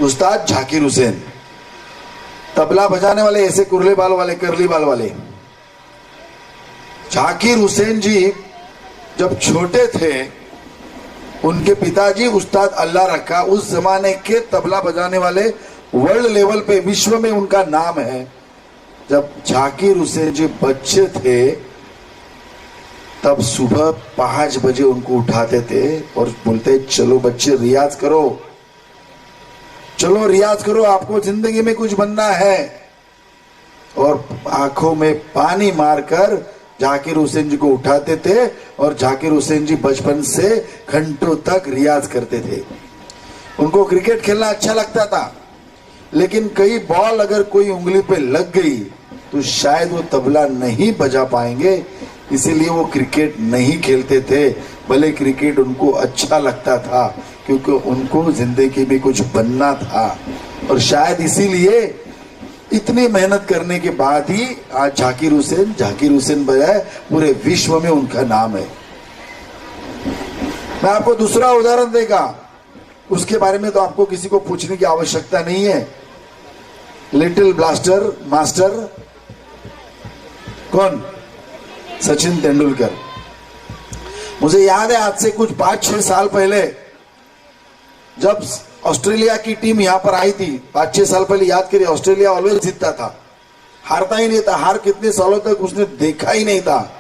उस्ताद झाकिर हुसैन, तबला बजाने वाले ऐसे कुरले बाल वाले, करली बाल वाले। झाकिर हुसैन जी जब छोटे थे, उनके पिताजी उस्ताद अल्लाह रखा, उस जमाने के तबला बजाने वाले, वर्ल्ड लेवल पे विश्व में उनका नाम है। जब झाकिर हुसैन जी बच्चे थे तब सुबह 5 बजे उनको उठाते थे और बोलते चलो बच्चे रियाज करो, चलो रियाज करो, आपको जिंदगी में कुछ बनना है। और आंखों में पानी मारकर झाकिर हुसैन जी को उठाते थे और झाकिर हुसैन जी बचपन से घंटों तक रियाज करते थे। उनको क्रिकेट खेलना अच्छा लगता था, लेकिन कई बॉल अगर कोई उंगली पे लग गई तो शायद वो तबला नहीं बजा पाएंगे, इसीलिए वो क्रिकेट नहीं खेलते थे। भले क्रिकेट उनको अच्छा लगता था क्योंकि उनको जिंदगी में कुछ बनना था, और शायद इसीलिए इतनी मेहनत करने के बाद ही आज झाकिर हुसैन बजाय पूरे विश्व में उनका नाम है। मैं आपको दूसरा उदाहरण देगा, उसके बारे में तो आपको किसी को पूछने की आवश्यकता नहीं है। लिटिल ब्लास्टर मास्टर कौन? सचिन तेंदुलकर। मुझे याद है आज से कुछ 5-6 साल पहले जब ऑस्ट्रेलिया की टीम यहां पर आई थी, 5-6 साल पहले, याद करिए, ऑस्ट्रेलिया ऑलवेज जीतता था, हारता ही नहीं था। हार कितने सालों तक उसने देखा ही नहीं था।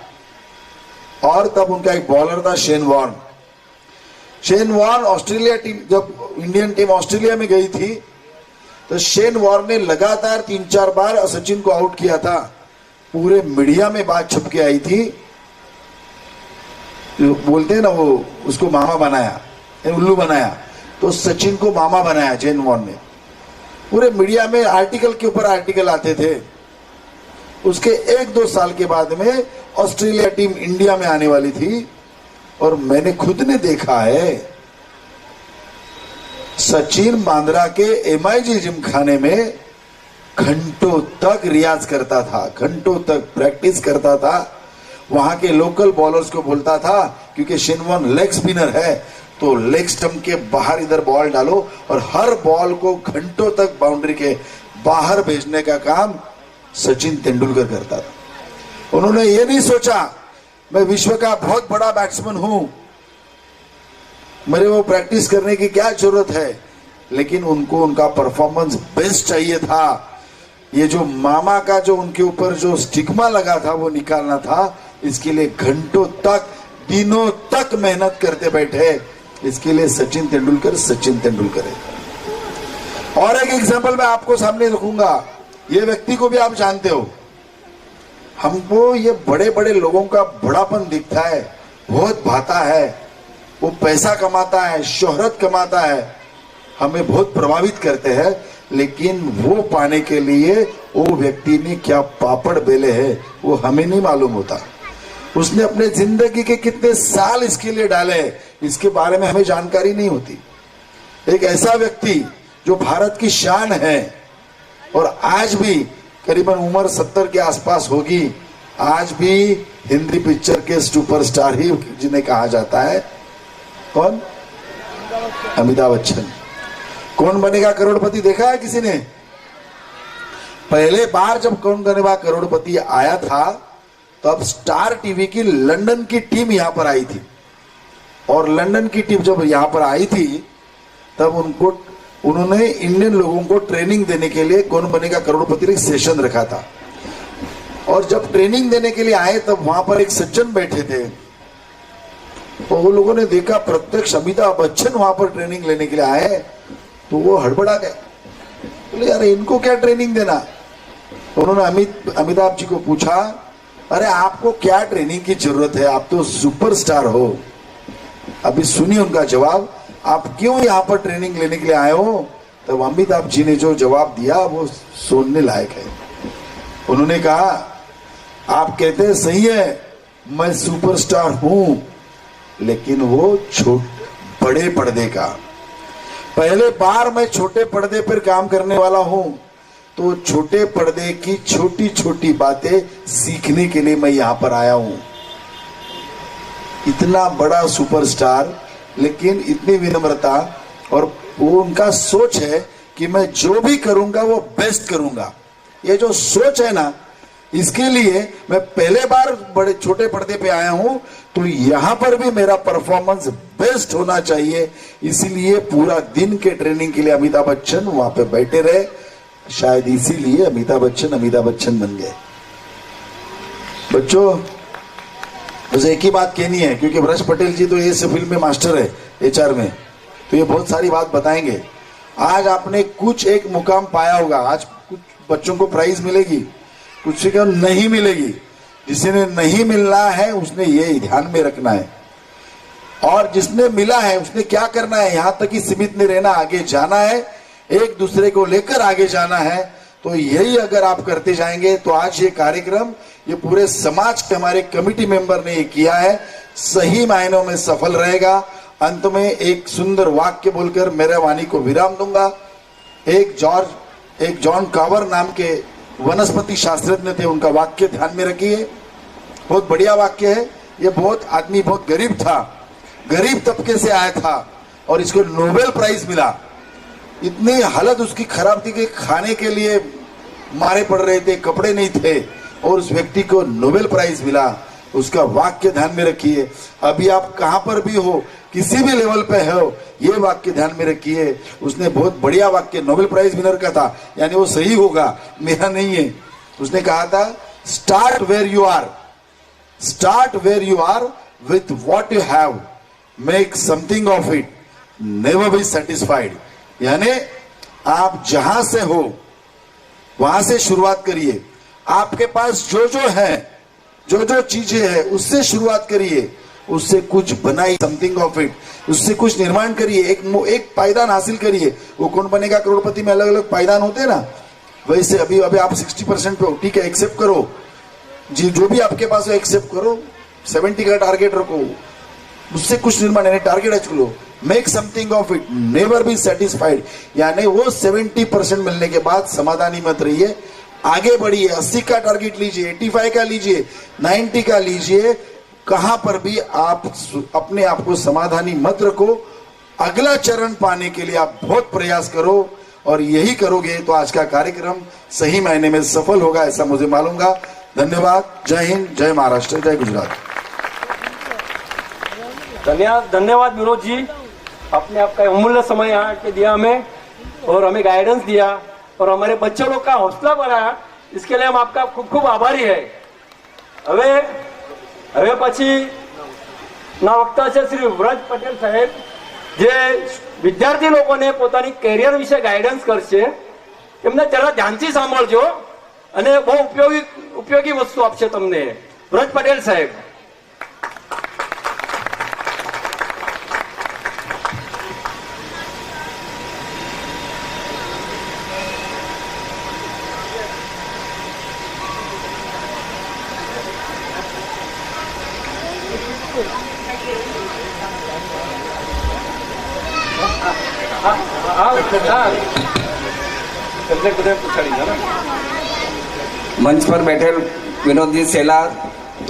और तब उनका एक बॉलर था शेन वॉर्न। ऑस्ट्रेलिया टीम, जब इंडियन टीम ऑस्ट्रेलिया में गई थी तो शेन वॉर्न ने लगातार 3-4 बार सचिन को आउट किया था। पूरे मीडिया में बात छप के आई थी, बोलते हैं ना वो, उसको मामा बनाया, उल्लू बनाया, तो सचिन को मामा बनाया शेन वॉर्न ने। पूरे मीडिया में आर्टिकल के ऊपर आर्टिकल आते थे। उसके 1-2 साल के बाद में ऑस्ट्रेलिया टीम इंडिया में आने वाली थी और मैंने खुद ने देखा है सचिन बांद्रा के MIG जिम खाने में घंटों तक रियाज करता था, घंटों तक प्रैक्टिस करता था। वहां के लोकल बॉलर्स को बोलता था, क्योंकि शेन वॉर्न लेग स्पिनर है, तो लेग स्टंप के बाहर इधर बॉल डालो, और हर बॉल को घंटों तक बाउंड्री के बाहर भेजने का काम सचिन तेंदुलकर करता था। उन्होंने ये नहीं सोचा मैं विश्व का बहुत बड़ा बैट्समैन हूं, मेरे वो प्रैक्टिस करने की क्या जरूरत है, लेकिन उनको उनका परफॉर्मेंस बेस्ट चाहिए था। ये जो मामा का जो उनके ऊपर जो स्टिग्मा लगा था वो निकालना था। इसके लिए घंटों तक, दिनों तक मेहनत करते बैठे। इसके लिए सचिन तेंदुलकर है। और एक एग्जांपल मैं आपको सामने रखूंगा, ये व्यक्ति को भी आप जानते हो। हमको ये बड़े बड़े लोगों का बड़ापन दिखता है, बहुत भाता है, वो पैसा कमाता है, शोहरत कमाता है, हमें बहुत प्रभावित करते हैं, लेकिन वो पाने के लिए वो व्यक्ति ने क्या पापड़ बेले हैं वो हमें नहीं मालूम होता। उसने अपने जिंदगी के कितने साल इसके लिए डाले, इसके बारे में हमें जानकारी नहीं होती। एक ऐसा व्यक्ति जो भारत की शान है, और आज भी करीबन उम्र 70 के आसपास होगी, आज भी हिंदी पिक्चर के सुपरस्टार ही जिन्हें कहा जाता है। कौन? अमिताभ बच्चन। कौन बनेगा करोड़पति देखा है किसी ने? पहले बार जब कौन बनेगा करोड़पति आया था तब स्टार टीवी की लंदन की टीम यहां पर आई थी, और लंदन की टीम जब यहां पर आई थी तब उन्होंने इंडियन लोगों को ट्रेनिंग देने के लिए कौन बनेगा करोड़पति एक सेशन रखा था। और जब ट्रेनिंग देने के लिए आए तब वहां पर एक सज्जन बैठे थे, और वो लोगों ने देखा प्रत्यक्ष अमिताभ बच्चन वहां पर ट्रेनिंग लेने के लिए आए, तो वो हड़बड़ा गए, बोले यार इनको क्या ट्रेनिंग देना। उन्होंने अमिताभ जी को पूछा, अरे आपको क्या ट्रेनिंग की जरूरत है, आप तो सुपरस्टार हो। अभी सुनिए उनका जवाब, आप क्यों यहाँ पर ट्रेनिंग लेने के लिए आए हो? तब अमिताभ जी ने जो जवाब दिया वो सुनने लायक है। उन्होंने कहा, आप कहते हैं सही है, मैं सुपरस्टार हूं, लेकिन वो बड़े पर्दे का, पहले बार मैं छोटे पर्दे पर काम करने वाला हूं, तो छोटे पर्दे की छोटी छोटी बातें सीखने के लिए मैं यहां पर आया हूं। इतना बड़ा सुपरस्टार, लेकिन इतनी विनम्रता, और वो उनका सोच है कि मैं जो भी करूंगा वो बेस्ट करूंगा। ये जो सोच है ना, इसके लिए मैं पहले बार बड़े छोटे पर्दे पे आया हूं, तो यहां पर भी मेरा परफॉर्मेंस बेस्ट होना चाहिए। इसीलिए पूरा दिन के ट्रेनिंग के लिए अमिताभ बच्चन वहां पे बैठे रहे। शायद इसीलिए अमिताभ बच्चन बन गए। बच्चों, मुझे एक ही बात कहनी है, क्योंकि ब्रज पटेल जी तो ये फिल्म में मास्टर है, एचआर में, तो ये बहुत सारी बात बताएंगे। आज आपने कुछ एक मुकाम पाया होगा, आज कुछ बच्चों को प्राइज मिलेगी, कुछ को नहीं मिलेगी। जिसने नहीं मिलना है उसने ये ध्यान में रखना है, और जिसने मिला है उसने क्या करना है, यहां तक ही सीमित नहीं रहना, आगे जाना है, एक दूसरे को लेकर आगे जाना है। तो यही अगर आप करते जाएंगे तो आज ये कार्यक्रम, ये पूरे समाज के हमारे कमेटी मेंबर ने ये किया है, सही मायनों में सफल रहेगा। अंत में एक सुंदर वाक्य बोलकर मेरे वाणी को विराम दूंगा। एक जॉन कावर नाम के वनस्पति शास्त्रज्ञ थे, उनका वाक्य ध्यान में रखिए, बहुत बढ़िया वाक्य है। ये आदमी बहुत गरीब था, गरीब तबके से आया था और इसको नोबेल प्राइज मिला। इतनी हालत उसकी खराब थी कि खाने के लिए मारे पड़ रहे थे, कपड़े नहीं थे, और उस व्यक्ति को नोबेल प्राइज मिला। उसका वाक्य ध्यान में रखिए। अभी आप कहां पर भी हो, किसी भी लेवल पे हो, ये वाक्य ध्यान में रखिए। उसने बहुत बढ़िया वाक्य नोबेल प्राइज विनर का था, यानी वो सही होगा, मेरा नहीं है। उसने कहा था, start where you are, start where you are with what you have, make something of it, never be satisfied. यानी आप जहां से हो वहां से शुरुआत करिए। आपके पास जो जो है, जो जो चीजें हैं, उससे शुरुआत करिए, उससे कुछ बनाइए, समथिंग ऑफ इट, उससे कुछ निर्माण करिए, एक पायदान हासिल करिए। वो कौन बनेगा करोड़पति में अलग अलग पायदान होते हैं ना, वैसे अभी आप 60% पे हो, ठीक है, एक्सेप्ट करो जी, जो भी आपके पास है एक्सेप्ट करो, 70 का टारगेट रखो, उससे कुछ निर्माण, यानी target achieve low, make something of it, never be satisfied. यानी वो 70% मिलने के बाद समाधानी मत रहिए, आगे बढ़िए, 80 का टारगेट लीजिए, 85 का लीजिए, 90 का लीजिए। कहां पर भी आप अपने आप को समाधानी मत रखो। अगला चरण पाने के लिए आप बहुत प्रयास करो, और यही करोगे तो आज का कार्यक्रम सही मायने में सफल होगा, ऐसा मुझे मालूम है। धन्यवाद। जय हिंद, जय महाराष्ट्र, जय गुजरात। धन्यवाद विनोद जी, आपने आपका अमूल्य समय यहाँ के दिया हमें, और हमें गाइडेंस दिया, और हमारे बच्चे लोग का हौसला बढ़ाया, इसके लिए हम आपका खूब खूब आभारी है। હવે પછી ના વક્તા છે શ્રી વ્રજ પટેલ સાહેબ, જે વિદ્યાર્થી લોકોને પોતાની કેરિયર વિશે ગાઈડન્સ કરશે। એમને જરા ધ્યાનથી સાંભળજો, અને બહુ ઉપયોગી વસ્તુ આપશે તમને। વ્રજ પટેલ સાહેબ। મંચ પર બેઠેલ વિનોદજી સેલા,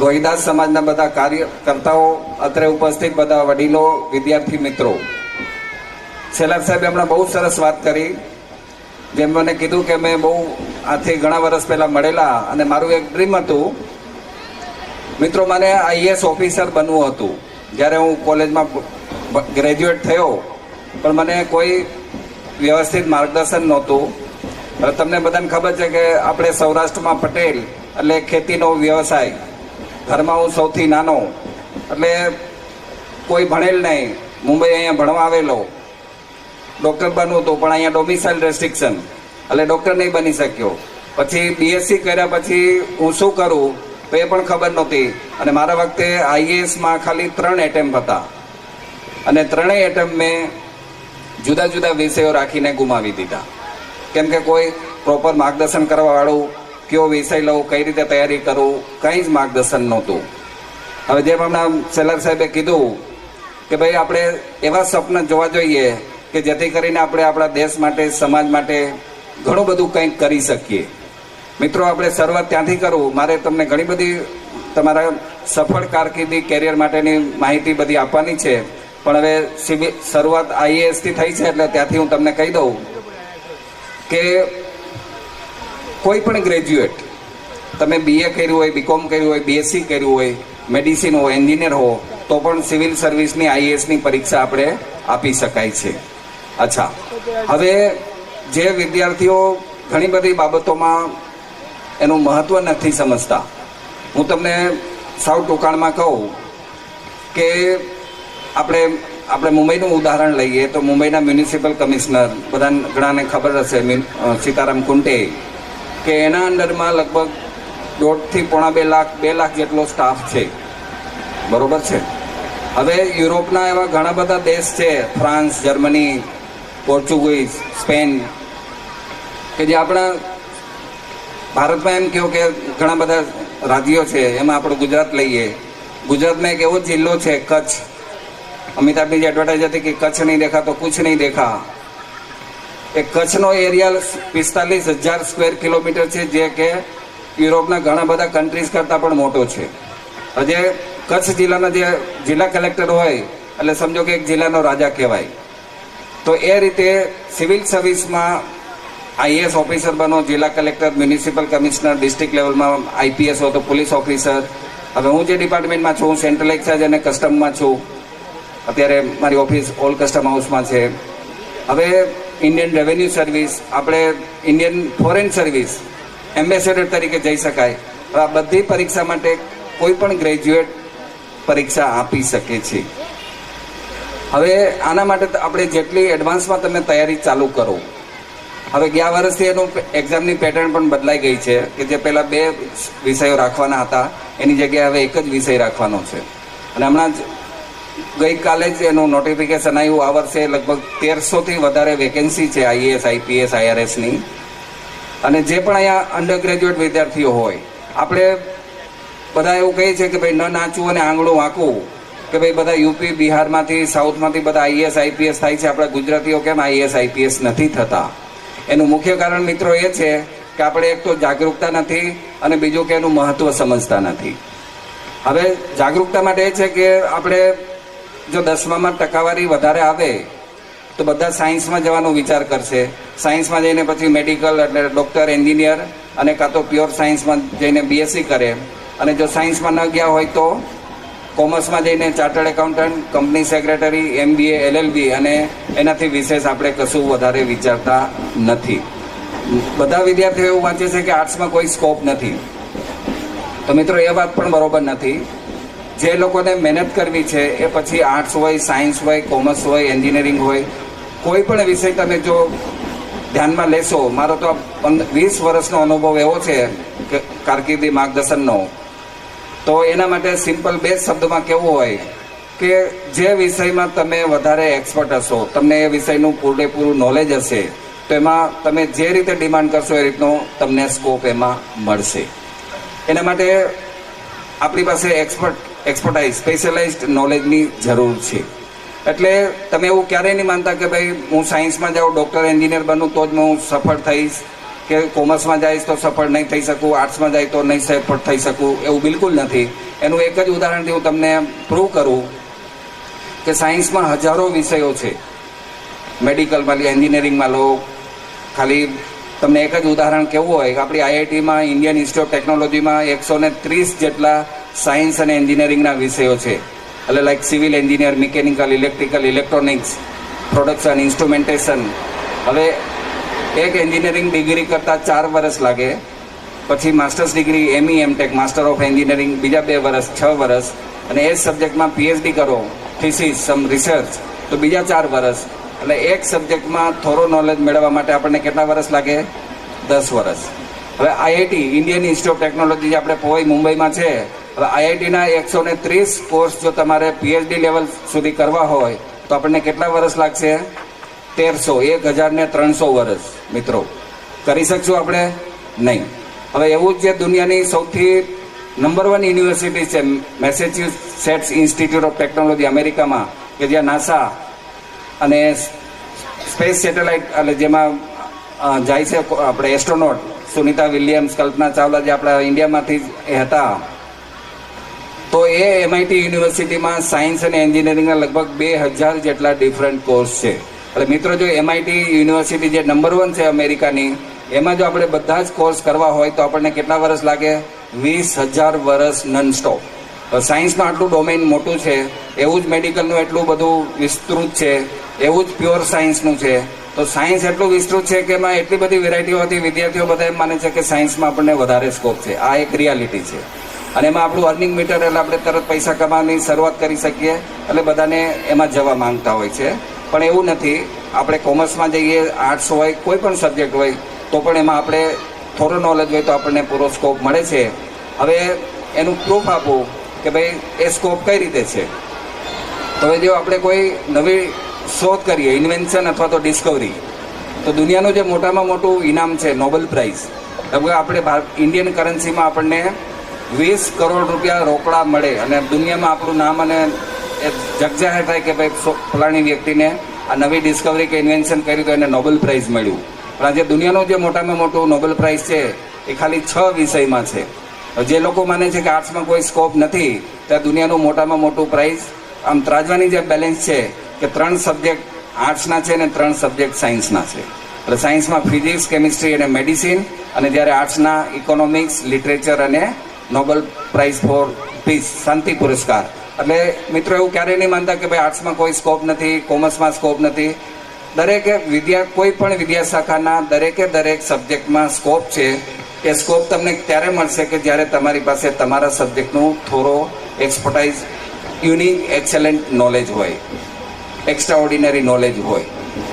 રોહિદાસ સમાજના બધા કાર્યકર્તાઓ, અત્રે ઉપસ્થિત બધા વડીલો, વિદ્યાર્થી મિત્રો, સેલાર સાહેબે હમણાં બહુ સરસ વાત કરી। જેમ મને કીધું કે મેં બહુ આથી ઘણા વર્ષ પહેલાં મળેલા, અને મારું એક ડ્રીમ હતું મિત્રો, મને આઈએએસ ઓફિસર બનવું હતું। જ્યારે હું કોલેજમાં ગ્રેજ્યુએટ થયો, પણ મને કોઈ વ્યવસ્થિત માર્ગદર્શન નહોતું। હવે તમને બધાને ખબર છે કે આપણે સૌરાષ્ટ્રમાં પટેલ એટલે ખેતીનો વ્યવસાય, ઘરમાં હું સૌથી નાનો, એટલે કોઈ ભણેલ નહીં, મુંબઈ અહીંયા ભણવા આવેલો, ડૉક્ટર બનવું હતું, પણ અહીંયા ડોમિસાઇલ રેસ્ટ્રિક્શન એટલે ડૉક્ટર નહીં બની શક્યો। પછી બીએસસી કર્યા પછી હું શું કરું તો એ પણ ખબર નહોતી, અને મારા વખતે આઈએએસમાં ખાલી 3 એટેમ્પ હતા, અને 3 એટેમ્પ મેં જુદા જુદા વિષયો રાખીને ગુમાવી દીધા, કેમ કે કોઈ પ્રોપર માર્ગદર્શન કરવાવાળું, કયો વિષય લઉં, કઈ રીતે તૈયારી કરું, કંઈ જ માર્ગદર્શન નહોતું। હવે જેમ હમણાં સેલર સાહેબે કીધું કે ભાઈ આપણે એવા સ્વપ્ન જોવા જોઈએ કે જેથી કરીને આપણે આપણા દેશ માટે, સમાજ માટે ઘણું બધું કંઈક કરી શકીએ। મિત્રો, આપણે શરૂઆત ત્યાંથી કરવું। મારે તમને ઘણી બધી તમારા સફળ કારકિર્દી, કેરિયર માટેની માહિતી બધી આપવાની છે, પણ હવે શરૂઆત આઈએએસથી થઈ છે, એટલે ત્યાંથી હું તમને કહી દઉં કે કોઈ પણ ગ્રેજ્યુએટ, તમે BA કર્યું હોય, BCom કર્યું હોય, BSc કર્યું હોય, મેડિસિન હોય, એન્જિનિયર હો, તો પણ સિવિલ સર્વિસની IASની પરીક્ષા આપણે આપી શકાય છે. અચ્છા, હવે જે વિદ્યાર્થીઓ ઘણી બધી બાબતોમાં એનું મહત્ત્વ નથી સમજતા, હું તમને સાવ ટૂંકાણમાં કહું કે આપણે મુંબઈનું ઉદાહરણ લઈએ તો મુંબઈના મ્યુનિસિપલ કમિશનર, બધા ઘણાને ખબર હશે, સીતારામ કુંટે, કે એના અંડરમાં લગભગ 1.5 થી 2 લાખ જેટલો સ્ટાફ છે. બરોબર છે. હવે યુરોપના એવા ઘણા બધા દેશ છે, ફ્રાન્સ, જર્મની, પોર્ચુગીઝ, સ્પેન, કે જે આપણા ભારતમાં એમ કહો કે ઘણા બધા રાજ્યો છે, એમાં આપણું ગુજરાત લઈએ. ગુજરાતમાં એક એવો જિલ્લો છે કચ્છ. અમિતાભની જે એડવર્ટાઇઝ હતી કે કચ્છ નહીં દેખા તો કુછ નહીં દેખા, એ કચ્છનો એરિયા 45,000 સ્ક્વેર કિલોમીટર છે, જે કે યુરોપના ઘણા બધા કન્ટ્રીઝ કરતાં પણ મોટો છે. હજે કચ્છ જિલ્લાના જે જિલ્લા કલેક્ટર હોય એટલે સમજો કે એક જિલ્લાનો રાજા કહેવાય. તો એ રીતે સિવિલ સર્વિસમાં IAS ઓફિસર બનો, જિલ્લા કલેક્ટર, મ્યુનિસિપલ કમિશનર, ડિસ્ટ્રિક્ટ લેવલમાં IPS હો તો પોલીસ ઓફિસર. હવે હું જે ડિપાર્ટમેન્ટમાં છું, હું સેન્ટ્રલ એક્સાઇઝ અને કસ્ટમમાં છું. અત્યારે મારી ઓફિસ ઓલ કસ્ટમ હાઉસમાં છે. હવે ઇન્ડિયન રેવન્યુ સર્વિસ, આપણે ઇન્ડિયન ફોરેન સર્વિસ, એમ્બેસેડર તરીકે જઈ શકાય. આ બધી પરીક્ષા માટે કોઈ પણ ગ્રેજ્યુએટ પરીક્ષા આપી શકે છે. હવે આના માટે આપણે જેટલી એડવાન્સમાં તમે તૈયારી ચાલુ કરો. હવે ગયા વર્ષથી એનું એક્ઝામની પેટર્ન પણ બદલાઈ ગઈ છે, કે જે પહેલાં 2 વિષયો રાખવાના હતા એની જગ્યાએ હવે એક જ વિષય રાખવાનો છે. અને હમણાં જ ગઈકાલે જ એનું નોટિફિકેશન આવ્યું. આ વર્ષે લગભગ 1300થી વધારે વેકેન્સી છે IAS, IPS, IRSની. અને જે પણ અહીંયા અંડર ગ્રેજ્યુએટ વિદ્યાર્થીઓ હોય, આપણે બધા એવું કહીએ છીએ કે ભાઈ ન નાચવું અને આંગળું વાંકવું, કે ભાઈ બધા યુપી, બિહારમાંથી, સાઉથમાંથી બધા IAS, IPS થાય છે, આપણા ગુજરાતીઓ કેમ IAS, IPS નથી થતા? એનું મુખ્ય કારણ મિત્રો એ છે કે આપણે એક તો જાગૃતતા નથી, અને બીજું કે એનું મહત્ત્વ સમજતા નથી. હવે જાગૃતતા માટે એ છે કે આપણે જો 10માં ટકાવારી વધારે આવે તો બધા સાયન્સમાં જવાનો વિચાર કરશે. સાયન્સમાં જઈને પછી મેડિકલ એટલે ડૉક્ટર, એન્જિનિયર, અને કાં તો પ્યોર સાયન્સમાં જઈને BSc કરે. અને જો સાયન્સમાં ન ગયા હોય તો કોમર્સમાં જઈને chartered accountant, company secretary, MBA, LLB, અને એનાથી વિશેષ આપણે કશું વધારે વિચારતા નથી. બધા વિદ્યાર્થીઓ એવું વાંચે છે કે આર્ટ્સમાં કોઈ સ્કોપ નથી. તો મિત્રો એ વાત પણ બરોબર નથી. જે લોકોને મહેનત કરવી છે એ પછી આર્ટ્સ હોય, સાયન્સ હોય, કોમર્સ હોય, એન્જિનિયરિંગ હોય, કોઈ પણ વિષય તમે જો ધ્યાનમાં લેશો. મારો તો 20 વર્ષનો અનુભવ એવો છે કે કારકિર્દી માર્ગદર્શનનો. તો એના માટે સિમ્પલ 2 શબ્દમાં કેવું હોય કે જે વિષયમાં તમે વધારે એક્સપર્ટ હશો, તમને એ વિષયનું પૂરેપૂરું નોલેજ હશે, તો એમાં તમે જે રીતે ડિમાન્ડ કરશો એ રીતનો તમને સ્કોપ એમાં મળશે. એના માટે આપણી પાસે એક્સપર્ટાઇઝ, સ્પેશિયલાઇઝડ નોલેજની જરૂર છે. એટલે તમે એવું ક્યારેય નહીં માનતા કે ભાઈ હું સાયન્સમાં જાઉં, ડૉક્ટર, એન્જિનિયર બનું તો જ હું સફળ થઈશ, કે કોમર્સમાં જઈશ તો સફળ નહીં થઈ શકું, આર્ટ્સમાં જાય તો નહીં સફળ થઈ શકું. એવું બિલકુલ નથી. એનું એક જ ઉદાહરણથી હું તમને પ્રૂવ કરું કે સાયન્સમાં હજારો વિષયો છે. મેડિકલમાં લો, એન્જિનિયરિંગમાં લો. ખાલી તમને એક જ ઉદાહરણ કેવું હોય કે આપણી IITમાં, ઇન્ડિયન ઇન્સ્ટિટ્યૂટ ઓફ ટેકનોલોજીમાં 130 જેટલા સાયન્સ અને એન્જિનિયરિંગના વિષયો છે. એટલે like civil engineer, mechanical, electrical, electronics, production, instrumentation. હવે એક એન્જિનિયરિંગ ડિગ્રી કરતાં 4 વર્ષ લાગે. પછી masters degree, ME, M.Tech, master of engineering બીજા 2 વર્ષ, 6 વર્ષ. અને એ જ સબ્જેક્ટમાં PhD કરો, થીસીસ, સમ રિસર્ચ, તો બીજા 4 વર્ષ. એટલે એક સબ્જેક્ટમાં થોડો નોલેજ મેળવવા માટે આપણને કેટલા વર્ષ લાગે? 10 વર્ષ. હવે IIT, Indian institute of technology, જે આપણે પોઈ મુંબઈમાં છે, હવે IITના 130 કોર્સ જો તમારે PhD લેવલ સુધી કરવા હોય તો આપણને કેટલા વર્ષ લાગશે? 1300 વર્ષ. મિત્રો કરી શકશું આપણે? નહીં. હવે એવું જ જે દુનિયાની સૌથી નંબર 1 યુનિવર્સિટી છે, મેસેચ્યુસેટ્સ ઇન્સ્ટિટ્યૂટ ઓફ ટેકનોલોજી અમેરિકામાં, કે જ્યાં નાસા અને સ્પેસ સેટેલાઇટ, એટલે જેમાં જાય છે આપણે એસ્ટ્રોનોટ, સુનિતા વિલિયમ્સ, કલ્પના ચાવલા, જે આપણા ઇન્ડિયામાંથી એ હતા. તો એ MIT યુનિવર્સિટીમાં સાયન્સ અને એન્જિનિયરિંગના લગભગ 2000 જેટલા ડિફરન્ટ કોર્સ છે. એટલે મિત્રો જો MIT યુનિવર્સિટી જે નંબર 1 છે અમેરિકાની, એમાં જો આપણે બધા જ કોર્સ કરવા હોય તો આપણને કેટલા વર્ષ લાગે? 20,000 વર્ષ નોન સ્ટોપ. સાયન્સનું આટલું ડોમેન મોટું છે, એવું જ મેડિકલનું એટલું બધું વિસ્તૃત છે, એવું જ પ્યોર સાયન્સનું છે. તો સાયન્સ એટલું વિસ્તૃત છે કે એમાં એટલી બધી વેરાયટીઓ હતી, વિદ્યાર્થીઓ બધા એમ માને છે કે સાયન્સમાં આપણને વધારે સ્કોપ છે. આ એક રિયાલિટી છે. અને એમાં આપણું અર્નિંગ મીટર એટલે આપણે તરત પૈસા કમાવાની શરૂઆત કરી શકીએ, એટલે બધાને એમાં જવા માંગતા હોય છે. પણ એવું નથી. આપણે કોમર્સમાં જઈએ, આર્ટ્સ હોય, કોઈ પણ સબ્જેક્ટ હોય, તો પણ એમાં આપણે થોડો નોલેજ હોય તો આપણને પૂરો સ્કોપ મળે છે. હવે એનું પ્રૂફ આપું કે ભાઈ એ સ્કોપ કઈ રીતે છે. તો હવે જો આપણે કોઈ નવી શોધ કરીએ, ઇન્વેન્શન અથવા તો ડિસ્કવરી, તો દુનિયાનું જે મોટામાં મોટું ઇનામ છે નોબેલ પ્રાઇઝ, હવે આપણે ઇન્ડિયન કરન્સીમાં આપણને 20 કરોડ રૂપિયા રોકડા મળે અને દુનિયામાં આપણું નામ અને એ જગજાહેર થાય કે ભાઈ ફલાણી વ્યક્તિને આ નવી ડિસ્કવરી કે ઇન્વેન્શન કર્યું તો એને નોબેલ પ્રાઇઝ મળ્યું. પણ આજે દુનિયાનું જે મોટામાં મોટું નોબેલ પ્રાઇઝ છે એ ખાલી 6 વિષયમાં છે. જે લોકો માને છે કે આર્ટ્સમાં કોઈ સ્કોપ નથી, ત્યાં દુનિયાનું મોટામાં મોટું પ્રાઇઝ, આમ ત્રાજવાની જે બેલેન્સ છે કે 3 સબ્જેક્ટ આર્ટ્સના છે અને 3 સબ્જેક્ટ સાયન્સના છે. એટલે સાયન્સમાં ફિઝિક્સ, કેમિસ્ટ્રી અને મેડિસિન, અને જ્યારે આર્ટ્સના ઇકોનોમિક્સ, લિટરેચર અને નોબેલ પ્રાઇઝ ફોર પીસ, શાંતિ પુરસ્કાર. એટલે મિત્રો એવું ક્યારેય નહીં માનતા કે ભાઈ આર્ટ્સમાં કોઈ સ્કોપ નથી, કોમર્સમાં સ્કોપ નથી. દરેકે કોઈ પણ વિદ્યા શાખાના દરેક સબ્જેક્ટમાં સ્કોપ છે. એ સ્કોપ તમને ત્યારે મળશે કે જ્યારે તમારી પાસે તમારા સબ્જેક્ટનું થોડો એક્સપર્ટાઇઝ, યુનિક, એક્સેલન્ટ નોલેજ હોય, એક્સ્ટ્રા ઓર્ડિનરી નોલેજ હોય.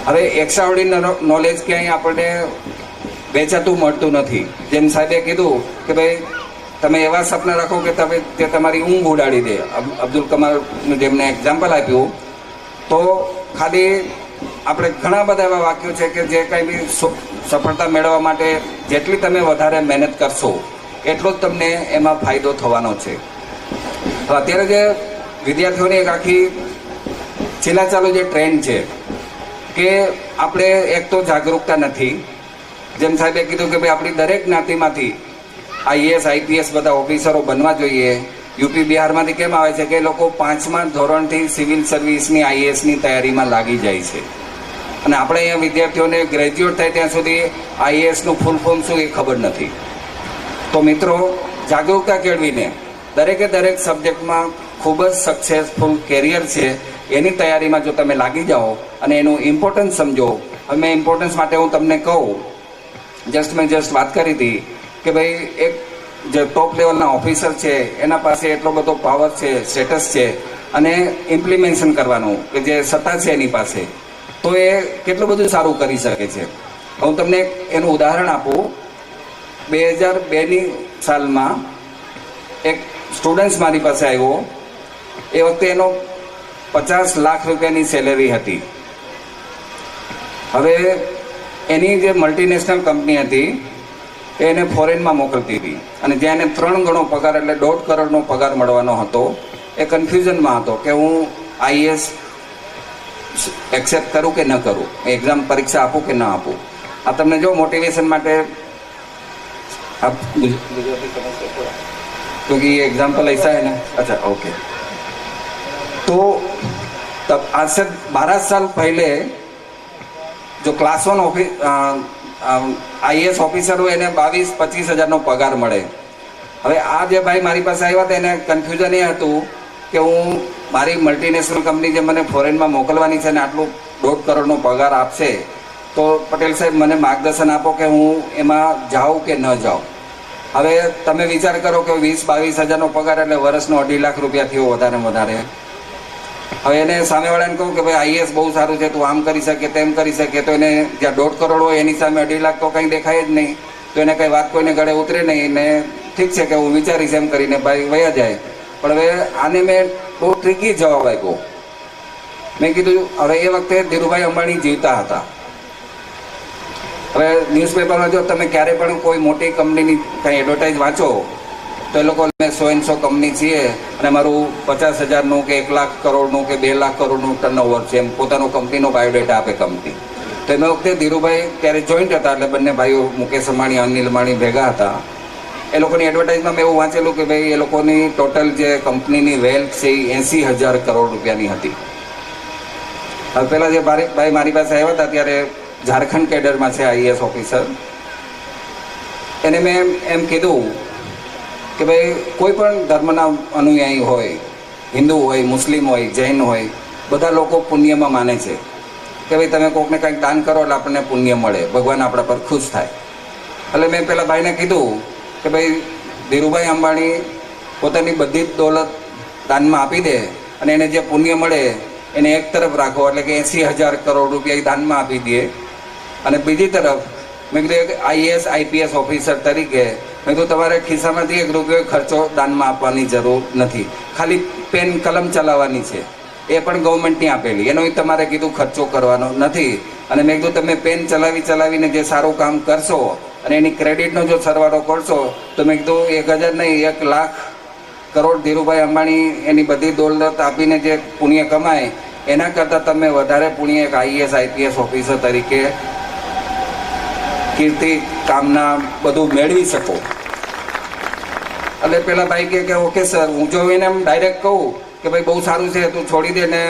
હવે એક્સ્ટ્રા ઓર્ડિનરી નોલેજ ક્યાંય આપણને વેચાતું મળતું નથી. જેમ સાહેબે કીધું કે ભાઈ તમે એવા સપના રાખો કે તે તમારી ઊંઘ ઉડાડી દે. અબ્દુલ કલામનું જેમને એક્ઝામ્પલ આપ્યું, તો ખાલી આપણે ઘણા બધા એવા વાક્યો છે કે જે કંઈ બી સફળતા મેળવવા માટે જેટલી તમે વધારે મહેનત કરશો એટલો જ તમને એમાં ફાયદો થવાનો છે. તો અત્યારે જે વિદ્યાર્થીઓની એક આખી ચાલુ જે ટ્રેન્ડ છે કે આપણે એક તો જાગૃતતા નથી. જેમ સાહેબે કીધું કે ભાઈ આપણી દરેક જ્ઞાતિમાંથી IAS, IPS બધા ઓફિસરો બનવા જોઈએ. યુપી, બિહારમાંથી કેમ આવે છે કે એ લોકો 5મા ધોરણથી સિવિલ સર્વિસની, IASની તૈયારીમાં લાગી જાય છે. અને આપણે અહીંયા વિદ્યાર્થીઓને ગ્રેજ્યુએટ થાય ત્યાં સુધી IASનું ફૂલ ફોર્મ શું એ ખબર નથી. તો મિત્રો, જાગૃતતા કેળવીને દરેક સબ્જેક્ટમાં ખૂબ જ સક્સેસફુલ કેરિયર છે એની તૈયારીમાં જો તમે લાગી જાઓ અને એનું ઇમ્પોર્ટન્સ સમજો. હવે ઇમ્પોર્ટન્સ માટે હું તમને કહું, મેં વાત કરી હતી કે ભાઈ એક જે ટોપ લેવલના ઓફિસર છે એના પાસે એટલો બધો પાવર છે, સ્ટેટસ છે, અને ઇમ્પ્લિમેન્શન કરવાનું કે જે સત્તા છે એની પાસે, તો એ કેટલું બધું સારું કરી શકે છે. હું તમને એનું ઉદાહરણ આપું. 2002ની સાલમાં એક સ્ટુડન્ટ મારી પાસે આવ્યો. એ વખતે એનો 50 લાખ રૂપિયાની સેલેરી હતી. હવે એની જે મલ્ટીનેશનલ કંપની હતી એને ફોરેનમાં મોકલતી હતી, અને જ્યાં એને 3 ગણો પગાર એટલે 1.5 કરોડનો પગાર મળવાનો હતો. એ કન્ફ્યુઝનમાં હતો કે હું IAS એક્સેપ્ટ કરું કે ન કરું, એક્ઝામ પરીક્ષા આપું કે ન આપું. આ તમને જો મોટિવેશન માટે क्योंकि ये एग्जाम्पल ऐसा है ना. अच्छा, ओके. तो तब आज से 12 साल पहले जो क्लास 1 IAS ઓફિસર હોય એને 22-25 હજારનો પગાર મળે. હવે આ જે ભાઈ મારી પાસે આવ્યા હતા એને કન્ફ્યુઝન એ હતું કે હું મારી મલ્ટીનેશનલ કંપની જે મને ફોરેનમાં મોકલવાની છે ને આટલું 1.5 કરોડનો પગાર આપશે, તો પટેલ સાહેબ મને માર્ગદર્શન આપો કે હું એમાં જાઉં કે ન જાઉં. હવે તમે વિચાર કરો કે 20-22 હજારનો પગાર એટલે વર્ષનો 2.5 લાખ રૂપિયા થયો વધારે વધારે. હવે એને સામેવાળાને કહું કે ભાઈ IAS બહુ સારું છે, તું આમ કરી શકે, તેમ કરી શકે, તો એને જ્યાં 1.5 કરોડ હોય એની સામે 2.5 લાખ તો કંઈ દેખાય જ નહીં. તો એને કંઈ વાત કોઈને ગળે ઉતરે નહીં ને ઠીક છે કે હું વિચારીશ એમ કરીને ભાઈ વયા જાય. પણ હવે આને મેં બહુ ટ્રિકી જવાબ આપ્યો. મેં કીધું હવે એ વખતે ધીરુભાઈ અંબાણી જીવતા હતા. હવે ન્યૂઝપેપરમાં જો તમે ક્યારે પણ કોઈ મોટી કંપનીની કંઈ એડવર્ટાઇઝ વાંચો તો એ લોકો 100 કંપની છીએ અને મારું 50,000નું કે 1 લાખ કરોડનું કે 2 લાખ કરોડનું ટર્નઓવર છે, એમ પોતાનો કંપનીનો બાયોડેટા આપે કંપની. તો એના વખતે ધીરુભાઈ ત્યારે જોઈન્ટ હતા, એટલે બંને ભાઈઓ મુકેશ અંબાણી, અનિલ અંબાણી ભેગા હતા. એ લોકોની એડવર્ટાઇઝમાં મેં એવું વાંચેલું કે ભાઈ એ લોકોની ટોટલ જે કંપનીની વેલ્થ છે એ 80,000 કરોડ રૂપિયાની હતી. હવે પેલા જે ભાઈ મારી પાસે આવ્યા હતા ત્યારે ઝારખંડ કેડરમાં છે આઈએએસ ઓફિસર, એને મેં એમ કીધું કે ભાઈ કોઈ પણ ધર્મના અનુયાયી હોય, હિન્દુ હોય, મુસ્લિમ હોય, જૈન હોય, બધા લોકો પુણ્યમાં માને છે કે ભાઈ તમે કોઈકને કંઈક દાન કરો એટલે આપણને પુણ્ય મળે, ભગવાન આપણા પર ખુશ થાય. એટલે મેં પેલા ભાઈને કીધું કે ભાઈ ધીરુભાઈ અંબાણી પોતાની બધી જ દોલત દાનમાં આપી દે અને એને જે પુણ્ય મળે એને એક તરફ રાખો, એટલે કે 80,000 કરોડ રૂપિયા દાનમાં આપી દે. અને બીજી તરફ મેં કીધું એક આઈએએસ આઈપીએસ ઓફિસર તરીકે મેં કીધું તમારે ખિસ્સામાંથી 1 રૂપિયો ખર્ચો દાનમાં આપવાની જરૂર નથી, ખાલી પેન કલમ ચલાવવાની છે, એ પણ ગવર્મેન્ટની આપેલી, એનો તમારે કીધું ખર્ચો કરવાનો નથી. અને મેં કીધું તમે પેન ચલાવીને જે સારું કામ કરશો અને એની ક્રેડિટનો જો સરવાળો કરશો તો મેં કીધું 1,000 નહીં 1 લાખ કરોડ ધીરુભાઈ અંબાણી એની બધી દોલત આપીને જે પુણ્ય કમાય એના કરતાં તમે વધારે પુણ્ય એક આઈએએસ આઈપીએસ ઓફિસર તરીકે કીર્તિ કામના બધું મેળવી શકો. એટલે પેલા ભાઈ કે ઓકે સર, હું જો એને એમ ડાયરેક્ટ કહું કે ભાઈ બહુ સારું છે, તું છોડી દે ને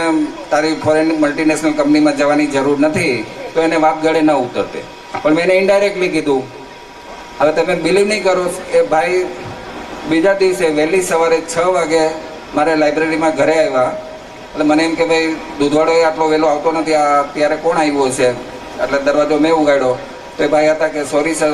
તારી ફોરેન મલ્ટીનેશનલ કંપનીમાં જવાની જરૂર નથી, તો એને વાપ ગળે ન ઉતરતે. પણ મેં એને ઇનડાયરેક્ટલી કીધું. હવે તમે બિલીવ નહીં કરો, એ ભાઈ બીજા દિવસે વહેલી સવારે 6 વાગે મારે લાઇબ્રેરીમાં ઘરે આવ્યા. એટલે મને એમ કે ભાઈ દૂધવાળો આટલો વહેલો આવતો નથી, આ અત્યારે કોણ આવ્યો છે? એટલે દરવાજો મેં ઉગાડ્યો તો એ ભાઈ હતા કે sorry sir,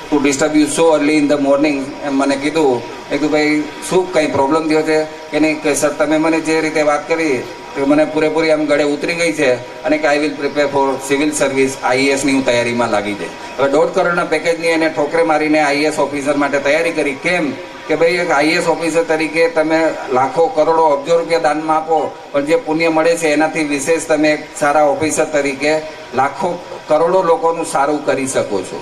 to disturb you so early in the morning, એમ મને કીધું. મેં કીધું ભાઈ શું કંઈ પ્રોબ્લેમ થયો છે કે નહીં? કે સર તમે મને જે રીતે વાત કરી તો મને પૂરેપૂરી આમ ગળે ઉતરી ગઈ છે અને કે I will prepare for civil service, આઈએએસની હું તૈયારીમાં લાગી જાય. હવે 1.5 કરોડના પેકેજની એને ઠોકરે મારીને આઈએએસ ઓફિસર માટે તૈયારી કરી. કેમ કે ભાઈ એક આઈએએસ ઓફિસર તરીકે તમે લાખો કરોડો અબજો રૂપિયા દાનમાં આપો, પણ જે પુણ્ય મળે છે એનાથી વિશેષ તમે એક સારા ઓફિસર તરીકે લાખો કરોડો લોકોનું સારું કરી શકો છો.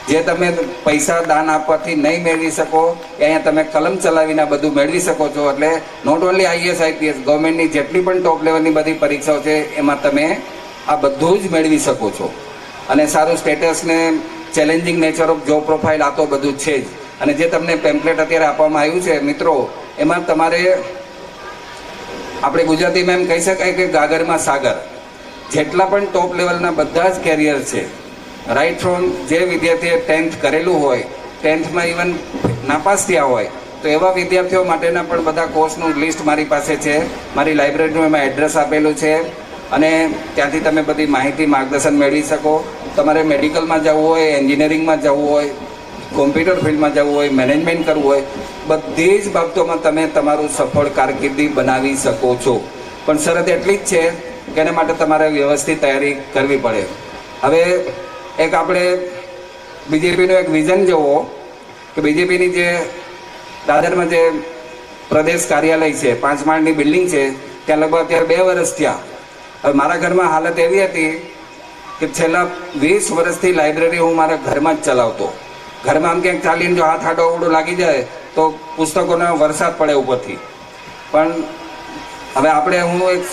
જે તમે પૈસા દાન આપવાથી નહીં મેળવી શકો એ અહીંયા તમે કલમ ચલાવીને બધું મેળવી શકો છો. એટલે નોટ ઓનલી આઈએએસ આઈપીએસ, ગવર્મેન્ટની જેટલી પણ ટોપ લેવલની બધી પરીક્ષાઓ છે એમાં તમે આ બધું જ મેળવી શકો છો. અને સારું સ્ટેટસ ને challenging nature of job profile આ તો બધું છે જ. અને જે તમને પેમ્પલેટ અત્યારે આપવામાં આવ્યું છે મિત્રો, એમાં તમારે આપણે ગુજરાતીમાં એમ કહી શકાય કે ગાગરમાં સાગર, જેટલા પણ ટોપ લેવલના બધા જ કેરિયર છે, રાઈટ ફ્રોમ જે વિદ્યાર્થીએ 10th કરેલું હોય, 10thમાં ઇવન નાપાસ થયા હોય, તો એવા વિદ્યાર્થીઓ માટેના પણ બધા કોર્સનું લિસ્ટ મારી પાસે છે. મારી લાઇબ્રેરીનું એમાં એડ્રેસ આપેલું છે અને ત્યાંથી તમે બધી માહિતી માર્ગદર્શન મેળવી શકો. તમારે મેડિકલમાં જવું હોય, એન્જિનિયરિંગમાં જવું હોય, કોમ્પ્યુટર ફિલ્ડમાં જવું હોય, મેનેજમેન્ટ કરવું હોય, બધી જ બાબતોમાં તમે તમારું સફળ કારકિર્દી બનાવી શકો છો. પણ શરત એટલી જ છે કે એના માટે તમારે વ્યવસ્થિત તૈયારી કરવી પડે. હવે એક આપણે બીજેપીનું એક વિઝન જોવો કે બીજેપીની જે દાદરમાં જે પ્રદેશ કાર્યાલય છે, 5 માળની બિલ્ડિંગ છે, ત્યાં લગભગ અત્યારે 2 વર્ષ થયા. હવે મારા ઘરમાં હાલત એવી હતી કે છેલ્લા 20 વર્ષથી લાઇબ્રેરી હું મારા ઘરમાં જ ચલાવતો. ઘરમાં આમ ક્યાંક ચાલીને જો હાથ આડો અવડો લાગી જાય તો પુસ્તકોનો વરસાદ પડે ઉપરથી. પણ હવે આપણે, હું એક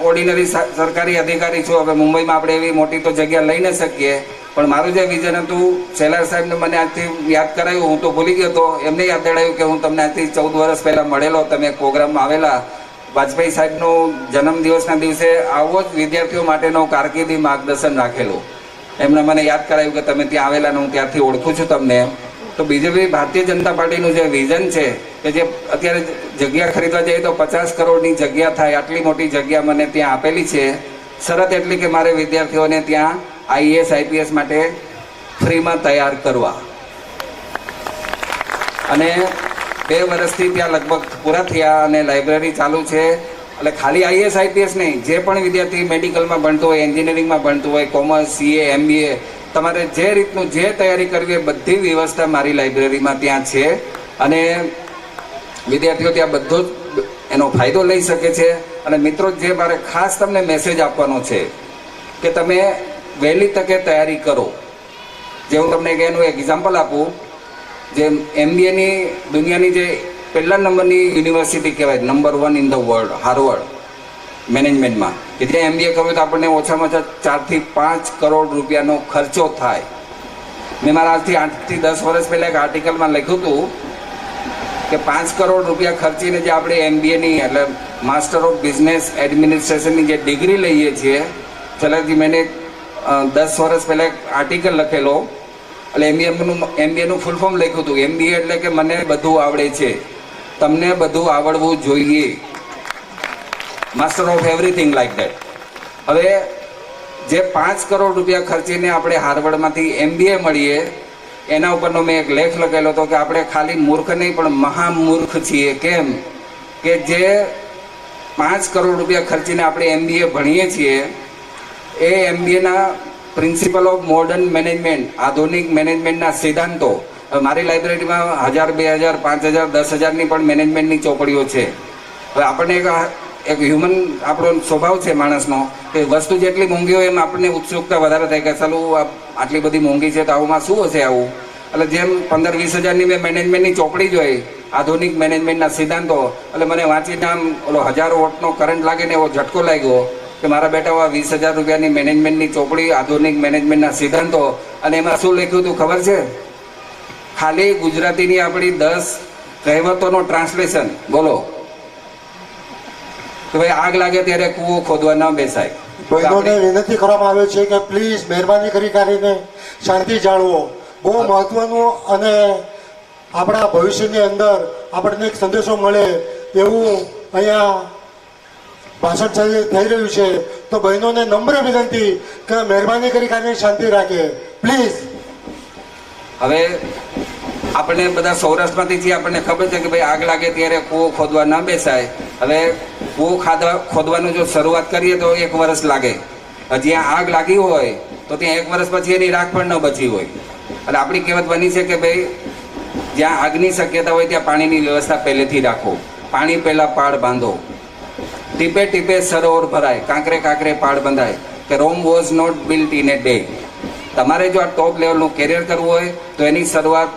ઓર્ડિનરી સરકારી અધિકારી છું. હવે મુંબઈમાં આપણે એવી મોટી તો જગ્યા લઈ ન શકીએ, પણ મારું જે વિઝન હતું, સેલાર સાહેબને મને આજથી યાદ કરાયું, હું તો ભૂલી ગયો હતો, એમને યાદ દેડાયું કે હું તમને આજથી 14 વર્ષ પહેલાં મળેલો, તમે પ્રોગ્રામમાં આવેલા. વાજપેયી સાહેબનો જન્મદિવસના દિવસે આવો જ વિદ્યાર્થીઓ માટેનો કારકિર્દી માર્ગદર્શન રાખેલું. એમણે મને યાદ કરાયું કે તમે ત્યાં આવેલા ને હું ત્યાંથી ઓળખું છું તમને. તો બીજેપી ભારતીય જનતા પાર્ટીનું જે વિઝન છે કે જે અત્યારે જગ્યા ખરીદવા જઈએ તો 50 કરોડની જગ્યા થાય, આટલી મોટી જગ્યા મને ત્યાં આપેલી છે. શરત એટલી કે મારે વિદ્યાર્થીઓને ત્યાં આઈએએસ આઈપીએસ માટે ફ્રીમાં તૈયાર કરવા. અને 2 વર્ષથી ત્યાં લગભગ પૂરા થયા અને લાઇબ્રેરી ચાલુ છે. એટલે ખાલી આઈએએસ આઈપીએસ નહીં, જે પણ વિદ્યાર્થી મેડિકલમાં ભણતો હોય, એન્જિનિયરિંગમાં ભણતું હોય, કોમર્સ, સીએ, એમબીએ, તમારે જે રીતનું જે તૈયારી કરવી એ બધી વ્યવસ્થા મારી લાઇબ્રેરીમાં ત્યાં છે. અને વિદ્યાર્થીઓ ત્યાં બધો જ એનો ફાયદો લઈ શકે છે. અને મિત્રો, જે મારે ખાસ તમને મેસેજ આપવાનો છે કે તમે વહેલી તકે તૈયારી કરો. જે હું તમને એનું એક્ઝામ્પલ આપું, જે એમબીએની દુનિયાની જે 1લા નંબરની યુનિવર્સિટી કહેવાય, number 1 in the world, Harvard મેનેજમેન્ટમાં, કે જ્યાં એમબીએ કરવું તો આપણને ઓછામાં ઓછા 4 થી 5 કરોડ રૂપિયાનો ખર્ચો થાય. મેં મારા આજથી 8 થી 10 વર્ષ પહેલાં એક આર્ટિકલમાં લખ્યું હતું કે 5 કરોડ રૂપિયા ખર્ચીને જે આપણે એમબીએની એટલે मास्टर ऑफ बिजनेस एडमिनिस्ट्रेशनની જે ડિગ્રી લઈએ છીએ ચલાજી મેં 10 વર્ષ પહેલાં એક આર્ટિકલ લખેલો એટલે એમબીએનું ફૂલ ફોર્મ લખ્યું હતું. એમબીએ એટલે કે મને બધું આવડે છે, તમને બધું આવડવું જોઈએ, master of everything like that. હવે જે 5 કરોડ રૂપિયા ખર્ચીને આપણે હાર્વર્ડમાંથી એમબીએ મળીએ એના ઉપરનો મેં એક લેખ લખેલો હતો કે આપણે ખાલી મૂર્ખ નહીં પણ મહામૂર્ખ છીએ. કેમ કે જે 5 કરોડ રૂપિયા ખર્ચીને આપણે એમબીએ ભણીએ છીએ એ એમબીએના પ્રિન્સિપલ ઓફ મોડર્ન મેનેજમેન્ટ, આધુનિક મેનેજમેન્ટના સિદ્ધાંતો મારી લાઇબ્રેરીમાં 1000, 2000, 5000, 10,000ની પણ મેનેજમેન્ટની ચોપડીઓ છે. હવે આપણને એક હ્યુમન આપણો સ્વભાવ છે માણસનો કે વસ્તુ જેટલી મોંઘી હોય એમ આપણને ઉત્સુકતા વધારે થાય કે ચાલો આટલી બધી મોંઘી છે તો આવુંમાં શું હશે આવું. એટલે જેમ 15-20 હજારની મેં મેનેજમેન્ટની ચોપડી જોઈ આધુનિક મેનેજમેન્ટના સિદ્ધાંતો, એટલે મને વાંચીને આમ ઓલો 1000 વોટનો કરંટ લાગે ને એવો ઝટકો લાગ્યો કે મારા બેટા આ 20,000 રૂપિયાની મેનેજમેન્ટની ચોપડી આધુનિક મેનેજમેન્ટના સિદ્ધાંતો, અને એમાં શું લખ્યું હતું ખબર છે? ખાલી ગુજરાતીની આપણી 10 કહેવતોનો ટ્રાન્સલેશન. બોલો કે ભાઈ આગ લાગે ત્યારે કૂવો ખોદવા ન બેસાય. બહેનોને વિનંતી કરવામાં આવે છે કે પ્લીઝ મહેરબાની કરીને શાંતિ જાળવો. બહુ મહત્વનું અને આપણા ભવિષ્યની અંદર આપણને એક સંદેશો મળે એવું અહીંયા ભાષણ થઈ રહ્યું છે. તો બહેનોને નમ્ર વિનંતી કે મહેરબાની કરીને શાંતિ રાખે પ્લીઝ. હવે આપણે બધા સૌરાષ્ટ્રમાંથી છીએ, આપણને ખબર છે કે ભાઈ આગ લાગે ત્યારે કૂવો ખોદવા ન બેસાય. હવે કૂવો ખોદવાનું જો શરૂઆત કરીએ તો 1 વર્ષ લાગે. જ્યાં આગ લાગી હોય તો ત્યાં 1 વર્ષ પછી એની રાખ પણ ન બચી હોય. એટલે આપણી કહેવત બની છે કે ભાઈ જ્યાં આગની શક્યતા હોય ત્યાં પાણીની વ્યવસ્થા પહેલેથી રાખો, પાણી પહેલાં પાળ બાંધો, ટીપે ટીપે સરોવર ભરાય, કાંકરે કાંકરે પાળ બંધાય, કે Rome was not built in a day. તમારે જો આ ટોપ લેવલનું કેરિયર કરવું હોય તો એની શરૂઆત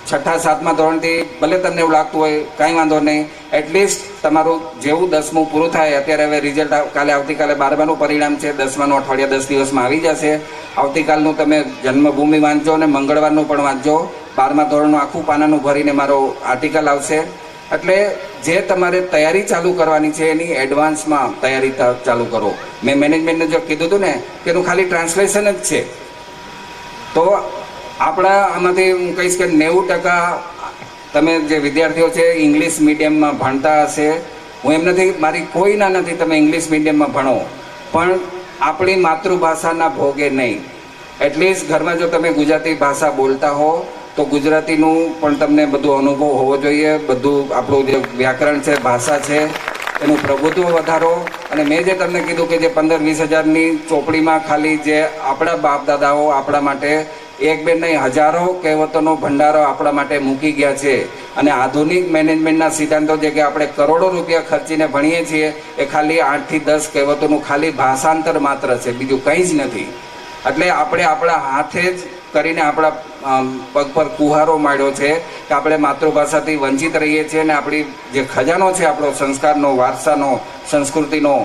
6ઠા 7મા ધોરણથી, ભલે તમને એવું લાગતું હોય કાંઈ વાંધો નહીં, એટલીસ્ટ તમારું જેવું 10મું પૂરું થાય, અત્યારે હવે રિઝલ્ટ આવતીકાલે 12માનું પરિણામ છે, 10માનું અઠવાડિયા 10 દિવસમાં આવી જશે. આવતીકાલનું તમે જન્મભૂમિ વાંચજો અને મંગળવારનું પણ વાંચજો. 12મા ધોરણનું આખું પાનાનું ભરીને મારો આર્ટિકલ આવશે. એટલે જે તમારે તૈયારી ચાલુ કરવાની છે એની એડવાન્સમાં તૈયારી ચાલુ કરો. મેં મેનેજમેન્ટને જો કીધું હતું ને કે એનું ખાલી ટ્રાન્સલેશન જ છે. તો આપણા આમાંથી હું કહીશ કે 90% તમે જે વિદ્યાર્થીઓ છે ઇંગ્લિશ મીડિયમમાં ભણતા હશે. હું એમ નથી, મારી કોઈ ના નથી તમે ઇંગ્લિશ મીડિયમમાં ભણો, પણ આપણી માતૃભાષાના ભોગે નહીં. એટલીસ્ટ ઘરમાં જો તમે ગુજરાતી ભાષા બોલતા હો તો ગુજરાતીનું પણ તમને બધું અનુભવ હોવો જોઈએ. બધું આપણું જે વ્યાકરણ છે, ભાષા છે, એનું પ્રભુત્વ વધારો. અને મેં જે તમને કીધું કે જે 15-20 હજારની ચોપડીમાં ખાલી જે આપણા બાપ દાદાઓ આપણા માટે 1-2 નહીં હજારો કહેવતોનો ભંડારો આપણા માટે મૂકી ગયા છે. અને આધુનિક મેનેજમેન્ટના સિદ્ધાંતો જે કે આપણે કરોડો રૂપિયા ખર્ચીને ભણીએ છીએ એ ખાલી 8થી 10 કહેવતોનું ખાલી ભાષાંતર માત્ર છે, બીજું કંઈ જ નથી. એટલે આપણે આપણા હાથે જ કરીને આપણા પગ પર કુહારો માંડ્યો છે કે આપણે માતૃભાષાથી વંચિત રહીએ છીએ અને આપણી જે ખજાનો છે આપણો સંસ્કારનો, વારસાનો, સંસ્કૃતિનો,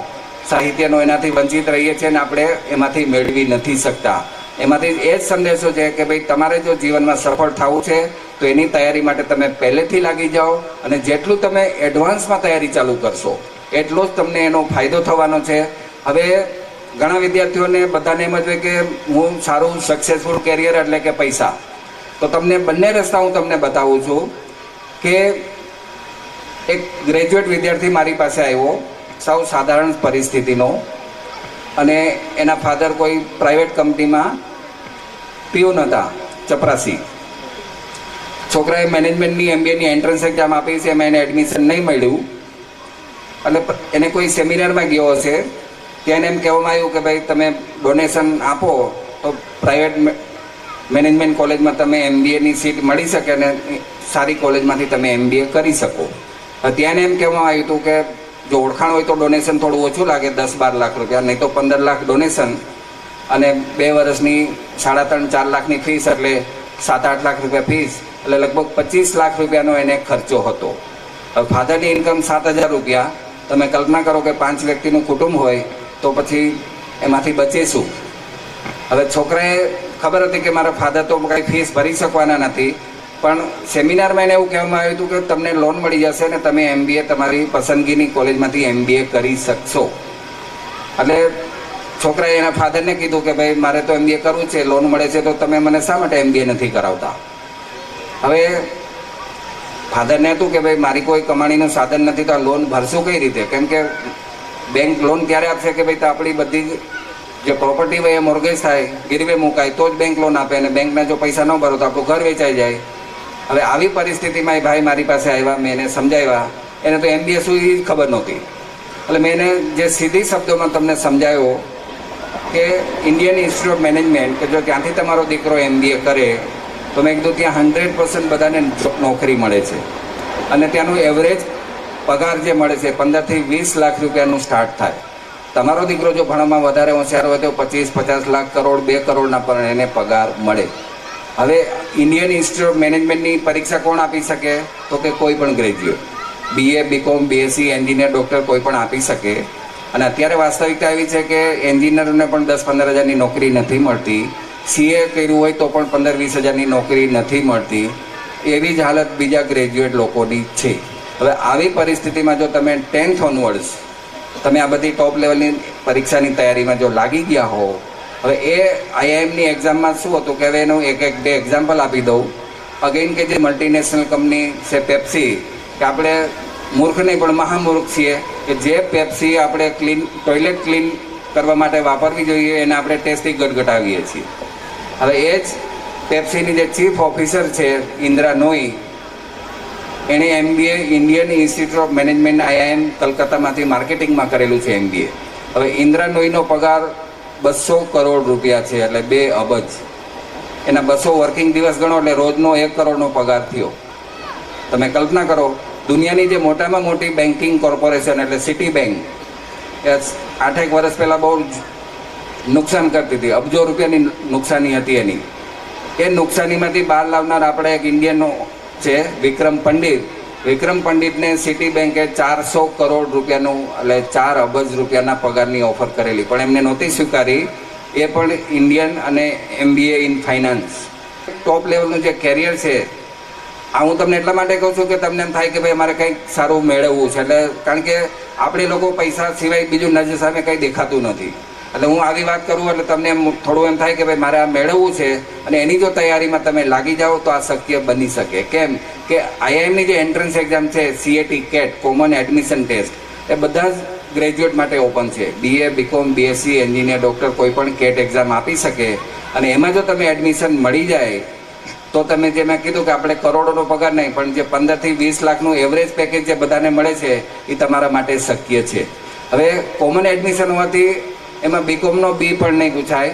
સાહિત્યનો, એનાથી વંચિત રહીએ છીએ અને આપણે એમાંથી મેળવી નથી શકતા. એમાંથી એ જ સંદેશો છે કે ભાઈ તમારે જો જીવનમાં સફળ થવું છે તો એની તૈયારી માટે તમે પહેલેથી લાગી જાઓ, અને જેટલું તમે એડવાન્સમાં તૈયારી ચાલુ કરશો એટલો જ તમને એનો ફાયદો થવાનો છે. હવે ઘણા વિદ્યાર્થીઓને બધાને એમ જ હોય કે હું સારું સક્સેસફુલ કેરિયર એટલે કે પૈસા. તો તમને બંને રસ્તા હું તમને બતાવું છું. કે એક ગ્રેજ્યુએટ વિદ્યાર્થી મારી પાસે આવ્યો, સૌ સાધારણ પરિસ્થિતિનો, અને એના ફાધર કોઈ પ્રાઇવેટ કંપનીમાં પીઓન હતા, ચપરાસી. છોકરાએ મેનેજમેન્ટની MBAની એન્ટ્રન્સ એક્ઝામ આપી છે, એમાં એને એડમિશન નહીં મળ્યું. એટલે એને કોઈ સેમિનારમાં ગયો હશે, ત્યાં એમ કહેવામાં આવ્યું કે ભાઈ તમે ડોનેશન આપો તો પ્રાઇવેટ મેનેજમેન્ટ કોલેજમાં તમે MBAની સીટ મળી શકે અને સારી કોલેજમાંથી તમે MBA કરી શકો. ત્યાં એમ કહેવામાં આવ્યું હતું કે જો ઓળખાણ હોય તો ડોનેશન થોડું ઓછું લાગે, 10-12 લાખ રૂપિયા, નહીં તો 15 લાખ ડોનેશન અને 2 વર્ષની 3.5-4 લાખની ફીસ, એટલે 7-8 લાખ રૂપિયા ફીસ, એટલે લગભગ 25 લાખ રૂપિયાનો એને ખર્ચો હતો. હવે ફાધરની ઇન્કમ 7,000 રૂપિયા. તમે કલ્પના કરો કે 5 વ્યક્તિનું કુટુંબ હોય તો પછી એમાંથી બચે શું? હવે છોકરાએ ખબર હતી કે મારા ફાધર તો કાંઈ ફીસ ભરી શકવાના નથી, પણ સેમિનારમાં એને એવું કહેવામાં આવ્યું હતું કે તમને લોન મળી જશે અને તમે MBA તમારી પસંદગીની કોલેજમાંથી MBA કરી શકશો. એટલે છોકરાએ એના ફાધરને કીધું કે ભાઈ મારે તો MBA કરવું છે, લોન મળે છે તો તમે મને શા માટે MBA નથી કરાવતા? હવે ફાધરને હતું કે ભાઈ મારી કોઈ કમાણીનું સાધન નથી તો આ લોન ભરશું કઈ રીતે? કેમ કે બેંક લોન ક્યારે આપશે કે ભાઈ તો આપણી બધી જે પ્રોપર્ટી હોય એ મોર્ગેજ થાય, ગીરવે મુકાય તો જ બેંક લોન આપે, અને બેંકના જો પૈસા ન ભરો તો આપણું ઘર વેચાઈ જાય. હવે આવી પરિસ્થિતિમાં એ ભાઈ મારી પાસે આવ્યા, મેં એને સમજાવ્યા. એને તો MBA શું એ ખબર નહોતી. એટલે મેં એને જે સીધી શબ્દોમાં તમને સમજાવ્યો કે ઇન્ડિયન ઇન્સ્ટિટ્યૂટ ઓફ મેનેજમેન્ટ કે જો ત્યાંથી તમારો દીકરો MBA કરે તો મેં કીધું ત્યાં 100% બધાને નોકરી મળે છે, અને ત્યાંનું એવરેજ પગાર જે મળે છે 15 થી 20 લાખ રૂપિયાનું સ્ટાર્ટ થાય. તમારો દીકરો જો ભણવામાં વધારે હોશિયાર હોય તો 25-50 લાખ, કરોડ, 2 કરોડના પણ એને પગાર મળે. હવે ઇન્ડિયન ઇન્સ્ટિટ્યૂટ ઓફ મેનેજમેન્ટની પરીક્ષા કોણ આપી શકે? તો કે કોઈ પણ graduate, BA, BCom, BSc, engineer, doctor કોઈ પણ આપી શકે. અને અત્યારે વાસ્તવિકતા એવી છે કે એન્જિનિયરોને પણ 10-15 હજારની નોકરી નથી મળતી, CA કર્યું હોય તો પણ 15-20 હજારની નોકરી નથી મળતી. એવી જ હાલત બીજા ગ્રેજ્યુએટ લોકોની છે. હવે આવી પરિસ્થિતિમાં જો તમે 10th ઓનવર્ડ્સ તમે આ બધી ટોપ લેવલની પરીક્ષાની તૈયારીમાં જો લાગી ગયા હો, હવે એ IIMની એક્ઝામમાં શું હતું કે હવે એનું એક બે એક્ઝામ્પલ આપી દઉં. અગેન કે જે મલ્ટીનેશનલ કંપની છે પેપ્સી, કે આપણે મૂર્ખ નહીં પણ મહામૂર્ખ છીએ કે જે પેપ્સી આપણે ટોયલેટ ક્લીન કરવા માટે વાપરવી જોઈએ એને આપણે ટેસ્ટથી ગટગટાવીએ છીએ. હવે એ જ પેપ્સીની જે ચીફ ઓફિસર છે ઇન્દ્રા નોઈ, એણે MBA Indian institute of management IIM કલકત્તામાંથી માર્કેટિંગમાં કરેલું છે MBA. હવે ઇન્દ્રા નોઈનો પગાર 200 કરોડ રૂપિયા છે, એટલે 2 અબજ. એના 200 વર્કિંગ દિવસ ગણો એટલે રોજનો 1 કરોડનો પગાર થયો. તમે કલ્પના કરો, દુનિયાની જે મોટામાં મોટી બેન્કિંગ કોર્પોરેશન એટલે સિટી બેંક એ 8 વર્ષ પહેલાં બહુ નુકસાન કરતી હતી, અબજો રૂપિયાની નુકસાની હતી એની. એ નુકસાનીમાંથી બહાર લાવનાર આપણે એક ઇન્ડિયનનો છે વિક્રમ પંડિત. વિક્રમ પંડિતને સિટી બેંકે 400 કરોડ રૂપિયાનું એટલે 4 અબજ રૂપિયાના પગારની ઓફર કરેલી, પણ એમને નહોતી સ્વીકારી. એ પણ ઇન્ડિયન અને MBA ઇન ફાઇનાન્સ. ટોપ લેવલનું જે કેરિયર છે, આ હું તમને એટલા માટે કહું છું કે તમને એમ થાય કે ભાઈ મારે કંઈક સારું મેળવવું છે. એટલે કારણ કે આપણે લોકો પૈસા સિવાય બીજું નજર સામે કંઈ દેખાતું નથી. એટલે હું આવી વાત કરું એટલે તમને એમ થોડું એમ થાય કે ભાઈ મારે આ મેળવવું છે, અને એની જો તૈયારીમાં તમે લાગી જાઓ તો આ શક્ય બની શકે. કેમ કે IIMની જે એન્ટ્રન્સ એક્ઝામ છે CAT, CAT, common admission test, એ બધા જ ગ્રેજ્યુએટ માટે ઓપન છે. BA, BCom, BSc, engineer, doctor કોઈ પણ CAT એક્ઝામ આપી શકે. અને એમાં જો તમે એડમિશન મળી જાય તો તમે જે મેં કીધું કે આપણે કરોડોનો પગાર નહીં, પણ જે 15 થી 20 લાખનું એવરેજ પેકેજ જે બધાને મળે છે એ તમારા માટે શક્ય છે. હવે કોમન એડમિશન હોવાથી એમાં BComનો B પણ નહીં પૂછાય,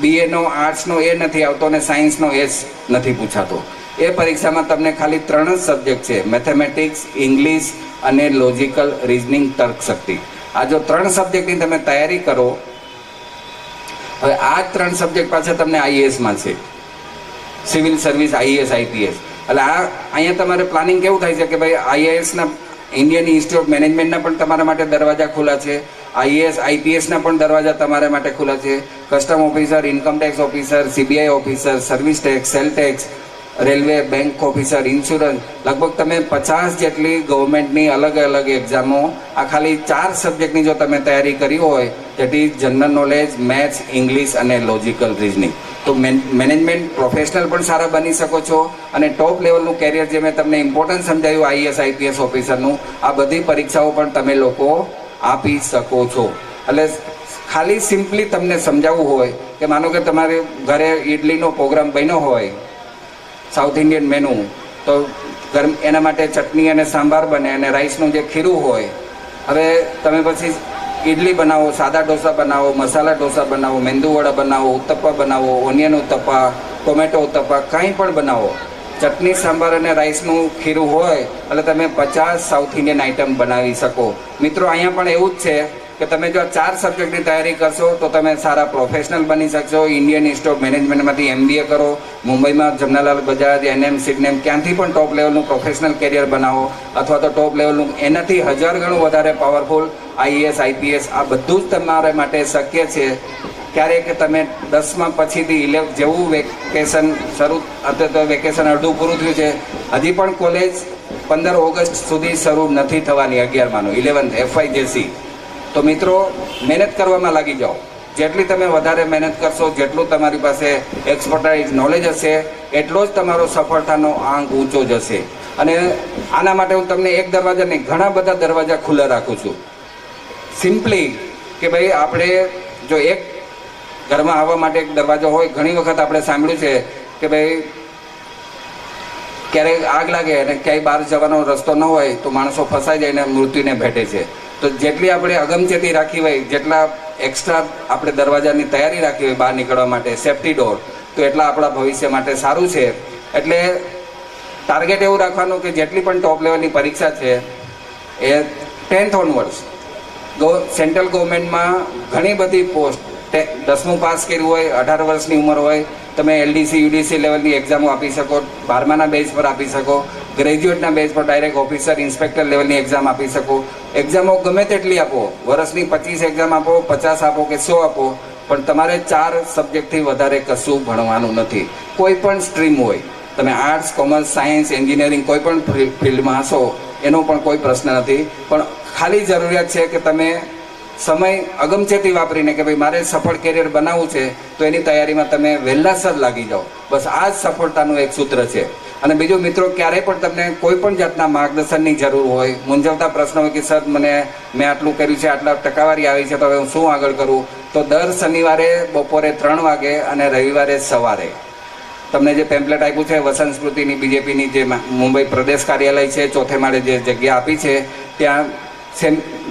BAનો આર્ટ્સનો A નથી આવતો અને સાયન્સનો S નથી પૂછાતો. એ પરીક્ષામાં તમને ખાલી 3 જ સબ્જેક્ટ છે, મેથેમેટિક્સ, ઇંગ્લિશ અને લોજિકલ રિઝનિંગ, તર્કશક્તિ. આ જો 3 સબ્જેક્ટની તમે તૈયારી કરો, હવે આ 3 સબ્જેક્ટ પાછા તમને IASમાં છે, સિવિલ સર્વિસ, IAS, IPS. એટલે આ અહીંયા તમારે પ્લાનિંગ કેવું થાય છે કે ભાઈ IASના ઇન્ડિયન ઇન્સ્ટિટ્યૂટ ઓફ મેનેજમેન્ટના પણ તમારા માટે દરવાજા ખુલ્લા છે, IAS, IPSના પણ દરવાજા તમારા માટે ખુલ્લા છે, custom officer, income tax officer, CBI officer, service tax, cell tax, railway, bank officer, insurance, લગભગ તમે 50 જેટલી ગવર્મેન્ટની અલગ અલગ એક્ઝામો આ ખાલી 4 સબ્જેક્ટની જો તમે તૈયારી કરી હોય, that is general knowledge, maths, English અને લોજિકલ રિઝનિંગ, તો મેનેજમેન્ટ પ્રોફેશનલ પણ સારા બની શકો છો. અને ટોપ લેવલનું કેરિયર જે મેં તમને ઇમ્પોર્ટન્સ સમજાવ્યું IAS, IPS ઓફિસરનું, આ બધી પરીક્ષાઓ પણ તમે લોકો આપી શકો છો. એટલે ખાલી સિમ્પલી તમને સમજાવવું હોય કે માનો કે તમારે ઘરે ઇડલીનો પ્રોગ્રામ બન્યો હોય, સાઉથ ઇન્ડિયન મેનુ, તો એના માટે ચટણી અને સાંભાર બને અને રાઈસનું જે ખીરું હોય, હવે તમે પછી ઇડલી બનાવો, સાદા ઢોસા બનાવો, મસાલા ઢોસા બનાવો, મેંદુવડા બનાવો, ઉત્તપ્પા બનાવો, ઓનિયન ઉત્તપ્પા, ટોમેટો ઉત્તપ્પા, કંઈ પણ બનાવો, ચટણી, સાંભાર અને રાઈસનું ખીરું હોય એટલે તમે 50 સાઉથ ઇન્ડિયન આઇટમ બનાવી શકો. મિત્રો અહીંયા પણ એવું જ છે કે તમે જો 4 સબ્જેક્ટની તૈયારી કરશો તો તમે સારા પ્રોફેશનલ બની શકશો. ઇન્ડિયન ઇન્સ્ટિટ્યૂટ ઓફ મેનેજમેન્ટમાંથી MBA કરો, મુંબઈમાં જમનાલાલ બજાજ, NM, સિડનેમ, ક્યાંથી પણ ટોપ લેવલનું પ્રોફેશનલ કેરિયર બનાવો, અથવા તો ટોપ લેવલનું એનાથી 1000 ગણું વધારે પાવરફુલ IAS, IPS, આ બધું જ તમારા માટે શક્ય છે. ક્યારેક તમે 10મા પછીથી જેવું વેકેશન શરૂ, અત્યારે તો વેકેશન અડધું પૂરું થયું છે, હજી પણ કોલેજ 15 ઓગસ્ટ સુધી શરૂ નથી થવાની 11માનું 11th FYJC. તો મિત્રો મહેનત કરવામાં લાગી જાઓ. જેટલી તમે વધારે મહેનત કરશો, જેટલું તમારી પાસે એક્સપર્ટાઇઝ નોલેજ હશે, એટલો જ તમારો સફળતાનો આંક ઊંચો જશે. અને આના માટે હું તમને એક દરવાજા નહીં, ઘણા બધા દરવાજા ખુલ્લા રાખું છું. સિમ્પલી કે ભાઈ આપણે જો એક ઘરમાં આવવા માટે એક દરવાજો હોય, ઘણી વખત આપણે સાંભળ્યું છે કે ભાઈ ક્યારેક આગ લાગે અને ક્યાંય બહાર જવાનો રસ્તો ન હોય તો માણસો ફસાઈ જાય અને મૃત્યુને ભેટે છે. તો જેટલી આપણે અગમચેતી રાખી હોય, જેટલા એક્સ્ટ્રા આપણે દરવાજાની તૈયારી રાખી હોય બહાર નીકળવા માટે, સેફ્ટી ડોર, તો એટલા આપણા ભવિષ્ય માટે સારું છે. એટલે ટાર્ગેટ એવું રાખવાનું કે જેટલી પણ ટોપ લેવલની પરીક્ષા છે એ 10th ઓનવર્ડ્સ સેન્ટ્રલ ગવર્મેન્ટમાં ઘણી બધી પોસ્ટ, 10મું પાસ કર્યું હોય, 18 વર્ષની ઉંમર હોય, તમે LDC UDC લેવલની એક્ઝામો આપી શકો, 12માના બેઝ પર આપી શકો, ગ્રેજ્યુએટના બેઝ પર ડાયરેક્ટ ઓફિસર ઇન્સ્પેક્ટર લેવલની એક્ઝામ આપી શકો. એક્ઝામો ગમે તેટલી આપો, વર્ષની 25 એક્ઝામ આપો, 50 આપો કે 100 આપો, પણ તમારે 4 સબ્જેક્ટથી વધારે કશું ભણવાનું નથી. કોઈ પણ સ્ટ્રીમ હોય, તમે આર્ટ્સ, કોમર્સ, સાયન્સ, એન્જિનિયરિંગ કોઈ પણ ફિલ્ડમાં હશો, એનો પણ કોઈ પ્રશ્ન નથી. પણ ખાલી જરૂરિયાત છે કે તમે સમય અગમચેતી વાપરીને કે ભાઈ મારે સફળ કેરિયર બનાવવું છે, તો એની તૈયારીમાં તમે વહેલાસર લાગી જાઓ. બસ આ જ સફળતાનું એક સૂત્ર છે. અને બીજું મિત્રો, ક્યારેય પણ તમને કોઈ પણ જાતના માર્ગદર્શનની જરૂર હોય, મૂંઝવતા પ્રશ્ન હોય કે સર મેં આટલું કર્યું છે, આટલા ટકાવારી આવી છે, તો હવે હું શું આગળ કરું, તો દર શનિવારે બપોરે 3 વાગે અને રવિવારે સવારે તમને જે પેમ્પલેટ આપ્યું છે વસંત સ્મૃતિની બીજેપીની જે મુંબઈ પ્રદેશ કાર્યાલય છે, ચોથે માળે જે જગ્યા આપી છે, ત્યાં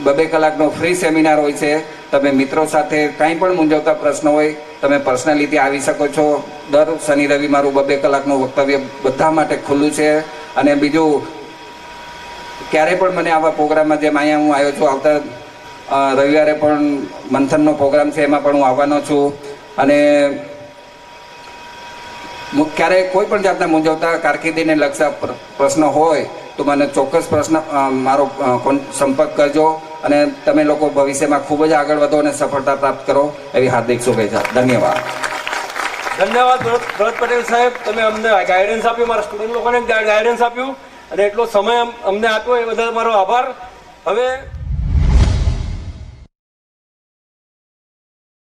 2 કલાકનો ફ્રી સેમિનાર હોય છે. તમે મિત્રો સાથે કાંઈ પણ મૂંઝવતા પ્રશ્ન હોય, તમે પર્સનલી આવી શકો છો. દર શનિ રવિ મારું 2 કલાકનું વક્તવ્ય બધા માટે ખુલ્લું છે. અને બીજું, ક્યારેય પણ મને આવા પ્રોગ્રામમાં, જેમ અહીંયા હું આવ્યો છું, આવતા રવિવારે પણ મંથનનો પ્રોગ્રામ છે, એમાં પણ હું આવવાનો છું. અને ક્યારેય કોઈ પણ જાતના મૂંઝવતા કારકિર્દીને લગતા પ્રશ્નો હોય તો મને ચોક્કસ મારો સંપર્ક કરજો. અને તમે લોકો ભવિષ્યમાં ખૂબ જ આગળ વધો અને સફળતા પ્રાપ્ત કરો, એવી હાર્દિક શુભેચ્છા. ધન્યવાદ. ધન્યવાદ ભરત પટેલ સાહેબ, તમે અમને ગાઈડન્સ આપ્યું, મારા સ્ટુડન્ટ લોકોને ગાઈડન્સ આપ્યું અને એટલો સમય અમને આપ્યો, એ બદલ મારો આભાર. હવે